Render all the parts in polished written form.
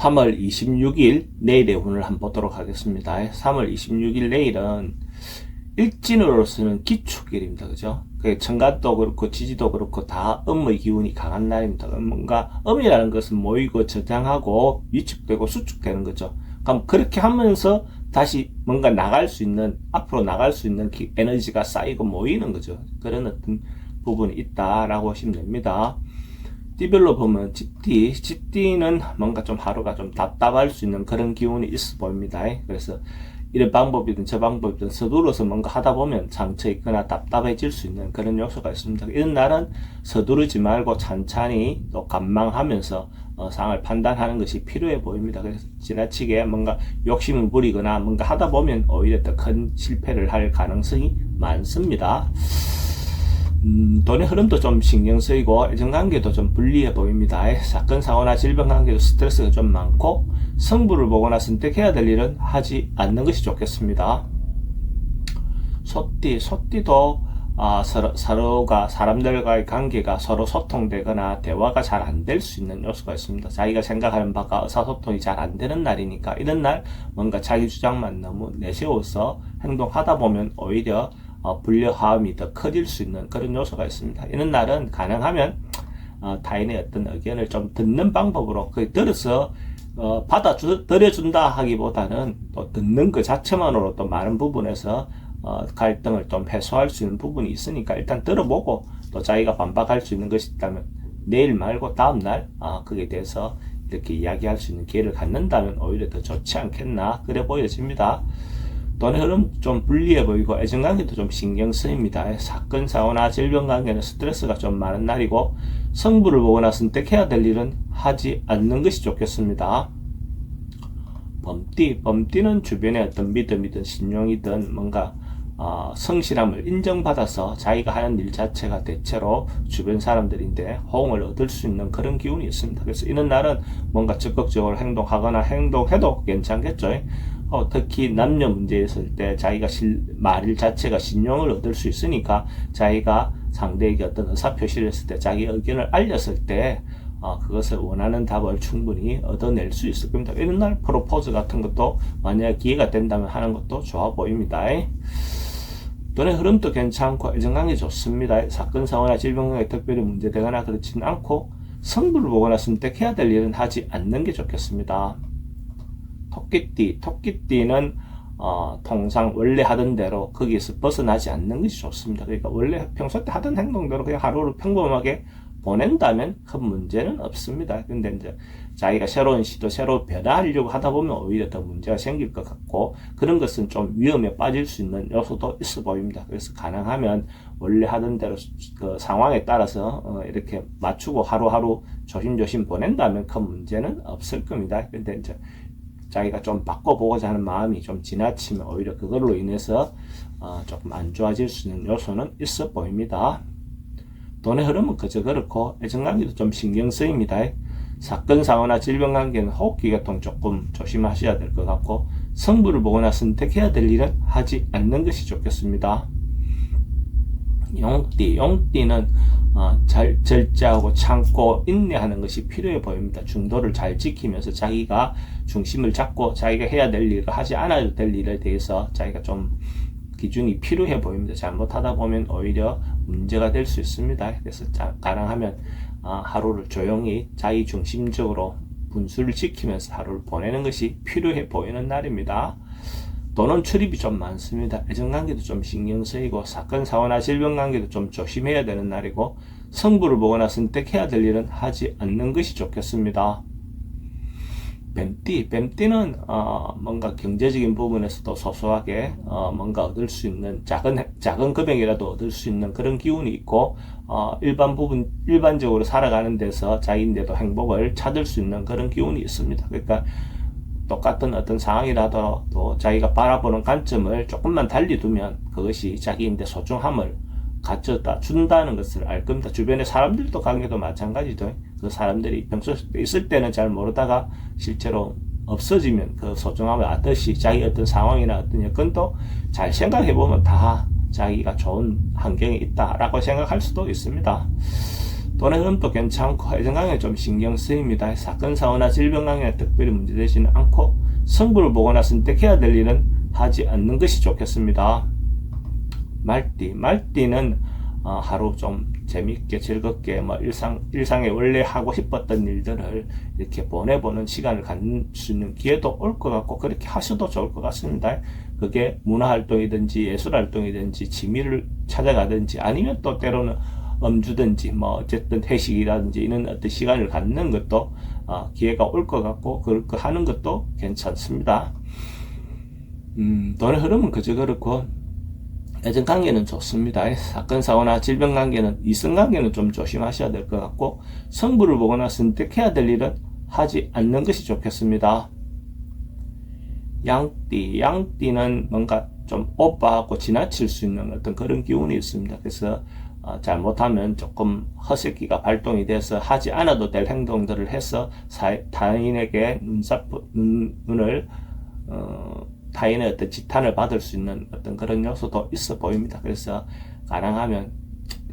3월 26일 내일의 운을 한번 보도록 하겠습니다. 3월 26일 내일은 일진으로서는 기축일입니다. 그죠? 천간도 그렇고 지지도 그렇고 다 음의 기운이 강한 날입니다. 뭔가 음이라는 것은 모이고 저장하고 위축되고 수축되는 거죠. 그럼 그렇게 하면서 다시 뭔가 나갈 수 있는, 앞으로 나갈 수 있는 에너지가 쌓이고 모이는 거죠. 그런 어떤 부분이 있다라고 보시면 됩니다. 띠별로 보면 쥐띠는 뭔가 좀 하루가 좀 답답할 수 있는 그런 기운이 있어 보입니다. 그래서 이런 방법이든 저 방법이든 서두르서 뭔가 하다 보면 상처 있거나 답답해질 수 있는 그런 요소가 있습니다. 이런 날은 서두르지 말고 찬찬히 또 관망하면서 상황을 판단하는 것이 필요해 보입니다. 그래서 지나치게 뭔가 욕심을 부리거나 뭔가 하다 보면 오히려 더 큰 실패를 할 가능성이 많습니다. 돈의 흐름도 좀 신경 쓰이고 애정관계도 좀 불리해 보입니다. 사건 사고나 질병 관계도 스트레스가 좀 많고 승부를 보거나 선택해야 될 일은 하지 않는 것이 좋겠습니다. 소띠도 서로가 사람들과의 관계가 서로 소통되거나 대화가 잘 안 될 수 있는 요소가 있습니다. 자기가 생각하는 바가 의사소통이 잘 안 되는 날이니까 이런 날 뭔가 자기 주장만 너무 내세워서 행동하다 보면 오히려 불려함이 더 커질 수 있는 그런 요소가 있습니다. 이런 날은 가능하면 타인의 어떤 의견을 좀 듣는 방법으로 들어서 받아들여준다 하기보다는 또 듣는 그 자체만으로 또 많은 부분에서 갈등을 좀 해소할 수 있는 부분이 있으니까 일단 들어보고 또 자기가 반박할 수 있는 것이 있다면 내일 말고 다음날 그에 대해서 이렇게 이야기할 수 있는 기회를 갖는다면 오히려 더 좋지 않겠나 그래 보여집니다. 돈의 흐름 좀 불리해 보이고 애정관계도 좀 신경 쓰입니다. 사건 사고나 질병 관계는 스트레스가 좀 많은 날이고 승부를 보거나 선택해야 될 일은 하지 않는 것이 좋겠습니다. 범띠는 주변의 어떤 믿음이든 신용이든 뭔가 성실함을 인정받아서 자기가 하는 일 자체가 대체로 주변 사람들인데 호응을 얻을 수 있는 그런 기운이 있습니다. 그래서 이런 날은 뭔가 적극적으로 행동하거나 행동해도 괜찮겠죠. 특히 남녀 문제에 있을 때 자기가 말 자체가 신용을 얻을 수 있으니까 자기가 상대에게 어떤 의사표시를 했을 때 자기 의견을 알렸을 때 그것을 원하는 답을 충분히 얻어낼 수 있을 겁니다. 이런 날 프로포즈 같은 것도 만약 기회가 된다면 하는 것도 좋아 보입니다. 돈의 흐름도 괜찮고 애정관계 좋습니다. 사건 사고나 질병에 특별히 문제되거나 그렇지는 않고 승부를 보거나 선택해야 될 일은 하지 않는 게 좋겠습니다. 토끼띠는 통상 원래 하던 대로 거기에서 벗어나지 않는 것이 좋습니다. 그러니까 원래 평소 때 하던 행동대로 그냥 하루를 평범하게 보낸다면 큰 문제는 없습니다. 근데 이제 자기가 새로운 시도, 새로 변화하려고 하다 보면 오히려 더 문제가 생길 것 같고 그런 것은 좀 위험에 빠질 수 있는 요소도 있어 보입니다. 그래서 가능하면 원래 하던 대로 그 상황에 따라서 이렇게 맞추고 하루하루 조심조심 보낸다면 큰 문제는 없을 겁니다. 근데 이제 자기가 좀 바꿔보고자 하는 마음이 좀 지나치면 오히려 그걸로 인해서 조금 안 좋아질 수 있는 요소는 있어 보입니다. 돈의 흐름은 그저 그렇고 애정관계도 좀 신경 쓰입니다. 사건 사고나 질병 관계는 호흡기계통 조금 조심하셔야 될 것 같고 승부를 보거나 선택해야 될 일은 하지 않는 것이 좋겠습니다. 용띠는 절제하고 참고 인내하는 것이 필요해 보입니다. 중도를 잘 지키면서 자기가 중심을 잡고 자기가 해야 될 일을 하지 않아도 될 일에 대해서 자기가 좀 기준이 필요해 보입니다. 잘못하다 보면 오히려 문제가 될 수 있습니다. 그래서 가능하면 하루를 조용히 자기 중심적으로 분수를 지키면서 하루를 보내는 것이 필요해 보이는 날입니다. 돈은 출입이 좀 많습니다. 애정관계도 좀 신경 쓰이고 사건 사고나 질병 관계도 좀 조심해야 되는 날이고 승부를 보거나 선택해야 될 일은 하지 않는 것이 좋겠습니다. 뱀띠는 뭔가 경제적인 부분에서도 소소하게 뭔가 얻을 수 있는 작은 금액이라도 얻을 수 있는 그런 기운이 있고 일반적으로 살아가는 데서 자기인데도 행복을 찾을 수 있는 그런 기운이 있습니다. 그러니까 똑같은 어떤 상황이라도 또 자기가 바라보는 관점을 조금만 달리 두면 그것이 자기인데 소중함을 가져다 준다는 것을 알 겁니다. 주변의 사람들도 관계도 마찬가지죠. 그 사람들이 평소에 있을 때는 잘 모르다가 실제로 없어지면 그 소중함을 알듯이 자기 어떤 상황이나 어떤 여건도 잘 생각해보면 다 자기가 좋은 환경에 있다라고 생각할 수도 있습니다. 돈의 흐름도 괜찮고 애정관계에 좀 신경 쓰입니다. 사건 사고나 질병 관계에 특별히 문제되지는 않고 승부를 보거나 선택해야 될 일은 하지 않는 것이 좋겠습니다. 말띠는 하루 좀 재밌게 즐겁게 일상에 원래 하고 싶었던 일들을 이렇게 보내보는 시간을 갖는 수 있는 기회도 올 것 같고 그렇게 하셔도 좋을 것 같습니다. 그게 문화활동이든지 예술활동이든지 취미를 찾아가든지 아니면 또 때로는 음주든지 어쨌든 회식이라든지 이런 어떤 시간을 갖는 것도 기회가 올 것 같고 그렇게 하는 것도 괜찮습니다. 돈의 흐름은 그저 그렇고 애정관계는 좋습니다. 사건 사고나 질병 관계는 이성 관계는 좀 조심하셔야 될 것 같고 승부를 보거나 선택해야 될 일은 하지 않는 것이 좋겠습니다. 양띠는 뭔가 좀 오버하고 지나칠 수 있는 어떤 그런 기운이 있습니다. 그래서 잘못하면 조금 허세기가 발동이 돼서 하지 않아도 될 행동들을 해서 타인에게 타인의 어떤 지탄을 받을 수 있는 어떤 그런 요소도 있어 보입니다. 그래서 가능하면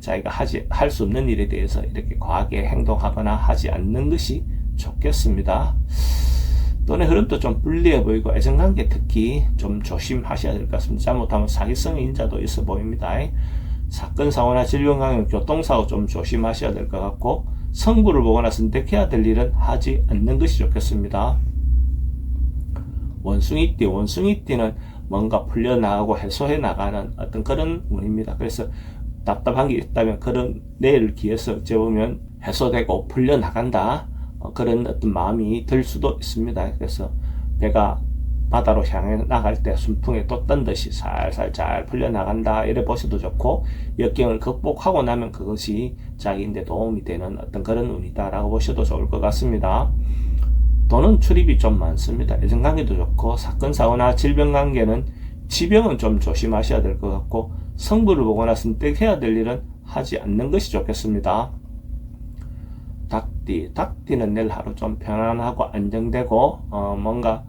자기가 할 수 없는 일에 대해서 이렇게 과하게 행동하거나 하지 않는 것이 좋겠습니다. 돈의 흐름도 좀 불리해 보이고 애정관계 특히 좀 조심하셔야 될 것 같습니다. 잘못하면 사기성의 인자도 있어 보입니다. 사건 사고나 질병 관계, 교통사고 좀 조심하셔야 될 것 같고 승부를 보거나 선택해야 될 일은 하지 않는 것이 좋겠습니다. 원숭이띠는 뭔가 풀려나가고 해소해 나가는 어떤 그런 운입니다. 그래서 답답한 게 있다면 그런 내일을 기해서 어찌 보면 해소되고 풀려나간다 그런 어떤 마음이 들 수도 있습니다. 그래서 배가 바다로 향해 나갈 때 순풍에 또 떤 듯이 살살 잘 풀려나간다 이래 보셔도 좋고 역경을 극복하고 나면 그것이 자기인데 도움이 되는 어떤 그런 운이다 라고 보셔도 좋을 것 같습니다. 돈은 출입이 좀 많습니다. 애정관계도 좋고 사건 사고나 질병 관계는 지병은 좀 조심하셔야 될 것 같고 승부를 보거나 선택해야 될 일은 하지 않는 것이 좋겠습니다. 닭띠는 내일 하루 좀 편안하고 안정되고 뭔가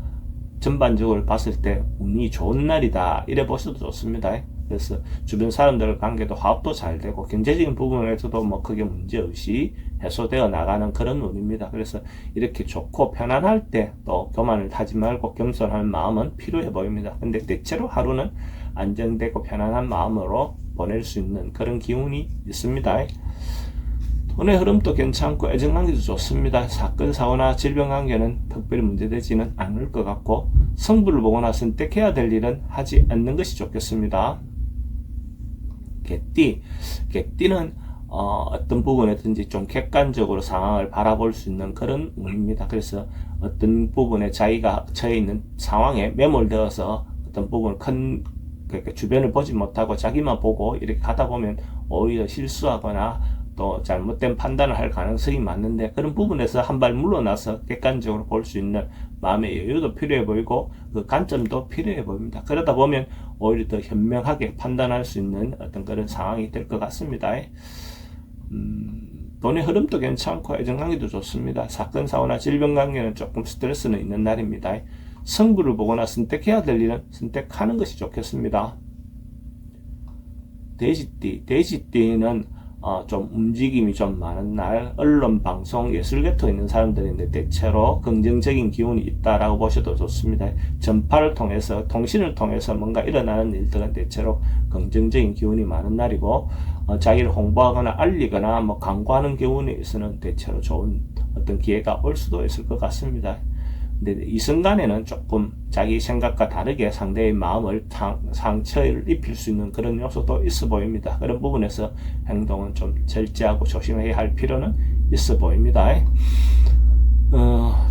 전반적으로 봤을 때 운이 좋은 날이다 이래 보셔도 좋습니다. 그래서 주변 사람들 관계도 화합도 잘 되고 경제적인 부분에서도 크게 문제 없이 해소되어 나가는 그런 운입니다. 그래서 이렇게 좋고 편안할 때 또 교만을 하지 말고 겸손한 마음은 필요해 보입니다. 근데 대체로 하루는 안정되고 편안한 마음으로 보낼 수 있는 그런 기운이 있습니다. 돈의 흐름도 괜찮고 애정관계도 좋습니다. 사건 사고나 질병 관계는 특별히 문제되지는 않을 것 같고 승부를 보거나 선택해야 될 일은 하지 않는 것이 좋겠습니다. 개띠는 어떤 부분에든지 좀 객관적으로 상황을 바라볼 수 있는 그런 운입니다. 그래서 어떤 부분에 자기가 처해 있는 상황에 매몰되어서 어떤 부분을 그러니까 주변을 보지 못하고 자기만 보고 이렇게 가다 보면 오히려 실수하거나 또 잘못된 판단을 할 가능성이 많은데 그런 부분에서 한 발 물러나서 객관적으로 볼 수 있는 마음의 여유도 필요해 보이고 그 관점도 필요해 보입니다. 그러다 보면 오히려 더 현명하게 판단할 수 있는 어떤 그런 상황이 될 것 같습니다. 돈의 흐름도 괜찮고 애정관계도 좋습니다. 사건 사고나 질병 관계는 조금 스트레스는 있는 날입니다. 승부를 보거나 선택해야 될 일은 선택하는 것이 좋겠습니다. 돼지띠는 좀 움직임이 좀 많은 날, 언론, 방송, 예술 계통에 있는 사람들인데 대체로 긍정적인 기운이 있다라고 보셔도 좋습니다. 전파를 통해서, 통신을 통해서 뭔가 일어나는 일들은 대체로 긍정적인 기운이 많은 날이고, 자기를 홍보하거나 알리거나 광고하는 기운에 있어서는 대체로 좋은 어떤 기회가 올 수도 있을 것 같습니다. 근데 이 순간에는 조금 자기 생각과 다르게 상대의 마음을 상처를 입힐 수 있는 그런 요소도 있어 보입니다. 그런 부분에서 행동은 좀 절제하고 조심해야 할 필요는 있어 보입니다.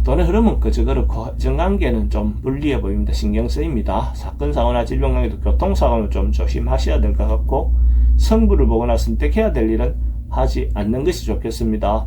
돈의 흐름은 그저 그렇고 애정관계는 좀 불리해 보입니다. 신경 쓰입니다. 사건 사고나 질병 관계도 교통사고는 좀 조심하셔야 될 것 같고 승부를 보거나 선택해야 될 일은 하지 않는 것이 좋겠습니다.